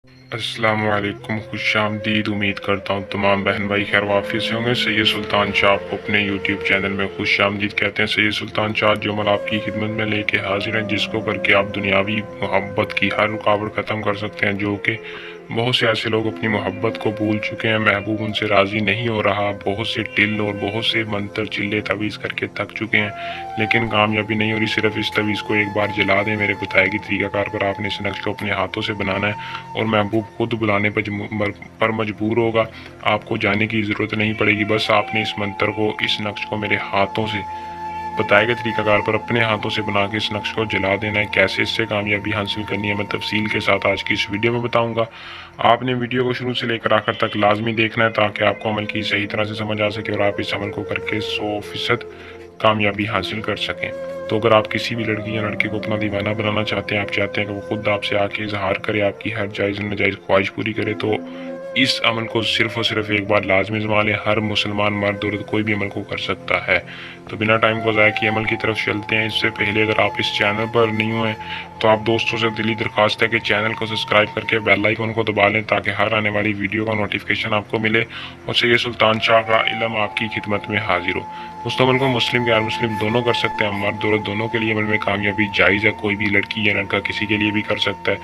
السلام علیکم، خوش آمدید۔ امید کرتا ہوں تمام بہن بھائی خیر وافی سے ہوں گے۔ سید سلطان شاہ آپ کو اپنے یوٹیوب چینل میں خوش آمدید کہتے ہیں۔ سید سلطان شاہ جو عمل آپ کی خدمت میں لے کے حاضر ہیں، جس کو کر کے آپ دنیاوی محبت کی ہر رکاوٹ ختم کر سکتے ہیں، جو کہ بہت سے ایسے لوگ اپنی محبت کو بھول چکے ہیں، محبوب ان سے راضی نہیں ہو رہا، بہت سے ٹل اور بہت سے منتر چلے تعویذ کر کے تھک چکے ہیں، لیکن کامیابی نہیں ہو رہی۔ صرف اس تعویذ کو ایک بار جلا دیں، میرے بتائے گی طریقہ کار پر آپ نے اس نقش کو اپنے ہاتھوں سے بنانا ہے اور محبوب خود بلانے پر مجبور ہوگا۔ آپ کو جانے کی ضرورت نہیں پڑے گی، بس آپ نے اس منتر کو، اس نقش کو میرے ہاتھوں سے بتائے گئے طریقہ کار پر اپنے ہاتھوں سے بنا کے اس نقش کو جلا دینا ہے۔ کیسے اس سے کامیابی حاصل کرنی ہے میں تفصیل کے ساتھ آج کی اس ویڈیو میں بتاؤں گا۔ آپ نے ویڈیو کو شروع سے لے کر آخر تک لازمی دیکھنا ہے تاکہ آپ کو عمل کی صحیح طرح سے سمجھ آ سکے اور آپ اس عمل کو کر کے 100% کامیابی حاصل کر سکیں۔ تو اگر آپ کسی بھی لڑکی یا لڑکے کو اپنا دیوانہ بنانا چاہتے ہیں، آپ چاہتے ہیں کہ وہ خود آپ سے آ کے اظہار کرے، آپ کی ہر جائز و ناجائز خواہش پوری کرے، تو اس عمل کو صرف اور صرف ایک بار لازمی آزما لیں۔ ہر مسلمان مرد عورت کوئی بھی عمل کو کر سکتا ہے۔ تو بنا ٹائم کو ضائع کیے عمل کی طرف چلتے ہیں۔ اس سے پہلے اگر آپ اس چینل پر نہیں ہوئے تو آپ دوستوں سے دلی درخواست ہے کہ چینل کو سبسکرائب کر کے بیل آئیکن کو دبا لیں تاکہ ہر آنے والی ویڈیو کا نوٹیفیکیشن آپ کو ملے اور سید سلطان شاہ کا علم آپ کی خدمت میں حاضر ہو۔ دوستوں، عمل کو مسلم غیر مسلم دونوں کر سکتے ہیں، مرد عورت دونوں کے لیے عمل میں کامیابی جائز ہے۔ کوئی بھی لڑکی یا لڑکا کسی کے لیے بھی کر سکتا ہے۔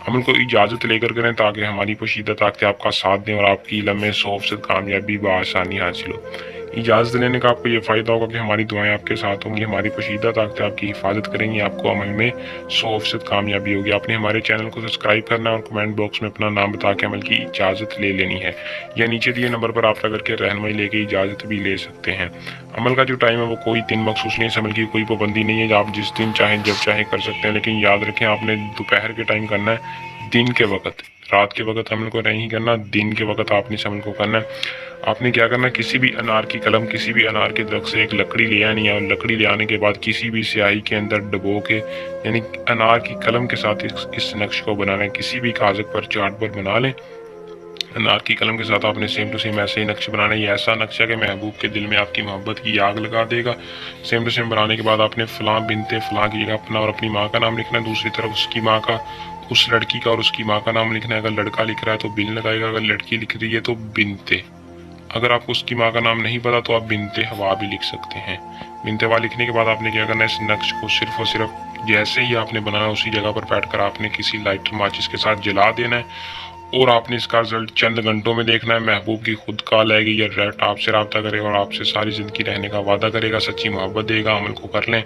عمل کو اجازت لے کر کریں تاکہ ہماری پوشیدہ طاقتیں آپ کا ساتھ دیں اور آپ کی علم میں 100% کامیابی بآسانی حاصل ہو۔ اجازت لینے کا آپ کو یہ فائدہ ہوگا کہ ہماری دعائیں آپ کے ساتھ ہوں گی، ہماری پوشیدہ طاقتیں آپ کی حفاظت کریں گی، آپ کو عمل میں 100% کامیابی ہوگی۔ آپ نے ہمارے چینل کو سبسکرائب کرنا ہے اور کمنٹ باکس میں اپنا نام بتا کے عمل کی اجازت لے لینی ہے، یا نیچے دیے نمبر پر رابطہ کر کے رہنمائی لے کے اجازت بھی لے سکتے ہیں۔ عمل کا جو ٹائم ہے وہ کوئی دن مخصوص نہیں، اس عمل کی کوئی پابندی نہیں ہے، آپ جس دن چاہیں جب چاہیں کر سکتے ہیں، لیکن یاد رکھیں آپ نے دوپہر کے ٹائم کرنا ہے، دن کے وقت۔ رات کے وقت عمل کو نہیں کرنا، دن کے وقت آپ نے اس عمل کو کرنا ہے۔ آپ نے کیا کرنا ہے، کسی بھی انار کی قلم، کسی بھی انار کے درخت سے ایک لکڑی لے آنی ہے اور لکڑی لے آنے کے بعد کسی بھی سیاہی کے اندر ڈبو کے، یعنی انار کی قلم کے ساتھ اس نقش کو بنانا ہے۔ کسی بھی کاغذ پر چارٹ پر بنا لیں، انار کی قلم کے ساتھ آپ نے سیم ٹو سیم ایسے ہی نقش بنانا ہے۔ یہ ایسا نقش ہے کہ محبوب کے دل میں آپ کی محبت کی آگ لگا دے گا۔ سیم ٹو سیم بنانے کے بعد آپ نے فلاں بنت فلاں کی جگہ اپنا اور اپنی ماں کا نام لکھنا ہے، دوسری طرف اس کی ماں کا، اس لڑکی کا اور اس کی ماں کا نام لکھنا ہے۔ اگر لڑکا لکھ رہا ہے تو بن لگائے گا، اگر لڑکی لکھ رہی ہے تو بنتے۔ اگر آپ کو اس کی ماں کا نام نہیں پتا تو آپ بنتے ہوا بھی لکھ سکتے ہیں۔ بنتے ہوا لکھنے کے بعد آپ نے کیا کرنا ہے، اس نقش کو صرف اور صرف جیسے ہی آپ نے بنانا اسی جگہ پر بیٹھ کر آپ نے کسی لائٹر ماچس کے ساتھ جلا دینا ہے اور آپ نے اس کا رزلٹ چند گھنٹوں میں دیکھنا ہے۔ محبوب کی خود کال آئے گی یا ڈائریکٹ آپ سے رابطہ کرے اور آپ سے ساری زندگی رہنے کا وعدہ کرے گا، سچی محبت دے گا۔ عمل کو کر لیں،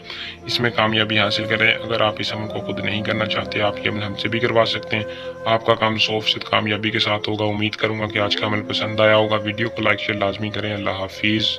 اس میں کامیابی حاصل کریں۔ اگر آپ اس عمل کو خود نہیں کرنا چاہتے، آپ یہ عمل ہم سے بھی کروا سکتے ہیں، آپ کا کام 100% کامیابی کے ساتھ ہوگا۔ امید کروں گا کہ آج کا عمل پسند آیا ہوگا۔ ویڈیو کو لائک شیئر لازمی کریں۔ اللہ حافظ۔